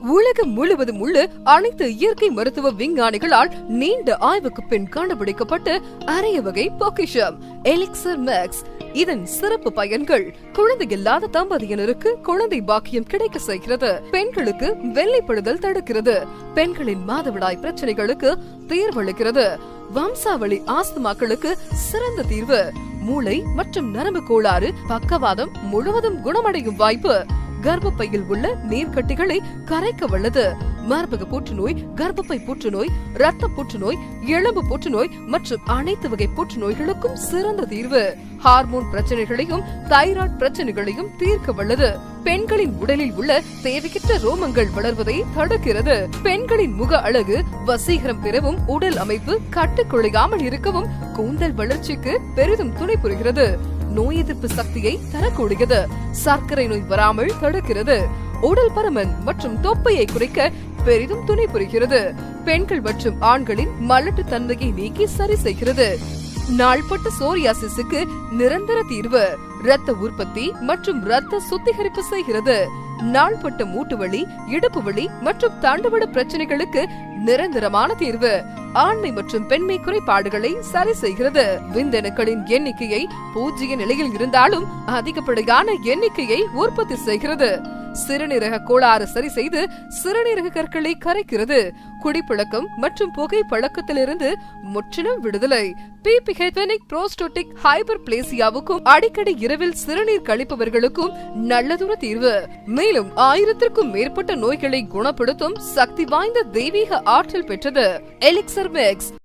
உலகம் முழுவதும் உள்ள அனைத்து இயற்கை மருத்துவ விஞ்ஞானிகளால் நீண்ட ஆய்வுக்கு பின் கண்டுபிடிக்கப்பட்ட அரிய வகை பொக்கிஷம் எலிக்சர் மேக்ஸ். இதன் சிறப்பு பயன்கள்: குழந்தை இல்லாத தம்பதியினருக்கு குழந்தை பாக்கியம் கிடைக்க செய்கிறது, பெண்களுக்கு வெள்ளைப்படுதல் தடுக்கிறது, பெண்களின் மாதவிடாய் பிரச்சனைகளுக்கு தீர்வளிக்கிறது, வம்சாவளி ஆஸ்துமாக்களுக்கு சிறந்த தீர்வு, மூளை மற்றும் நரம்பு கோளாறு பக்கவாதம் முழுவதும் குணமடையும் வாய்ப்பு, கர்ப்பப்பையில் உள்ள நீர்க்கட்டிகளை கரைக்க வல்லது, மார்பக புற்றுநோய், கர்ப்பப்பை புற்றுநோய், இரத்த புற்றுநோய், எலும்பு புற்றுநோய் மற்றும் அனைத்து வகை புற்றுநோய்களுக்கும் சிறந்த தீர்வு, ஹார்மோன் பிரச்சனைகளையும் தைராய்டு பிரச்சனைகளையும் தீர்க்க வல்லது, பெண்களின் உடலில் உள்ள தேவையற்ற ரோமங்கள் வளர்வதை தடுக்கிறது, பெண்களின் முக அழகு வசீகரம் பெறவும், உடல் அமைப்பு கட்டுக்குழையாமல் இருக்கவும், கூந்தல் வளர்ச்சிக்கு பெரிதும் துணை புரிகிறது, நோய் எதிர்ப்பு சக்தியை தரக்கூடியது, சர்க்கரை நோய் வராமல் தடுக்கிறது, உடல் பருமன் மற்றும் தொப்பையை குறைக்க பெரிதும் துணை புரிகிறது, பெண்கள் மற்றும் ஆண்களின் மலட்டு தன்மையை நீக்கி சரி செய்கிறது, நாள்பட்ட சோரியாசிஸுக்கு நிரந்தர தீர்வு, இரத்த உற்பத்தி மற்றும் இரத்த சுத்திகரிப்பு செய்கிறது, நாள்பட்ட மூட்டு வலி, இடுப்பு வலி மற்றும் தண்டுவட பிரச்சனைகளுக்கு நிரந்தரமான தீர்வு, ஆண்மை மற்றும் பெண்மை குறைபாடுகளை சரி செய்கிறது, விந்தணுக்களின் எண்ணிக்கையை பூஜ்ஜிய நிலையில் இருந்தாலும் அதிகப்படியான எண்ணிக்கையை உற்பத்தி செய்கிறது, சிறுநீரக கோளாறு சரி செய்து சிறுநீரக கற்களை கரைக்கிறது, குடிப்பழக்கம் மற்றும் புகை பழக்கத்திலிருந்து முற்றிலும் விடுதலை, பிபிஹெட்டனிக் புரோஸ்டேட்டிக் ஹைப்பர்பிளேசியாவுக்கும் அடிக்கடி இரவில் சிறுநீர் கழிப்பவர்களுக்கும் நல்லதொரு தீர்வு, மேலும் 1000க்கும் மேற்பட்ட நோய்களை குணப்படுத்தும் சக்தி வாய்ந்த தெய்வீக ஆற்றல் பெற்றது எலிக்சர் மேக்ஸ்.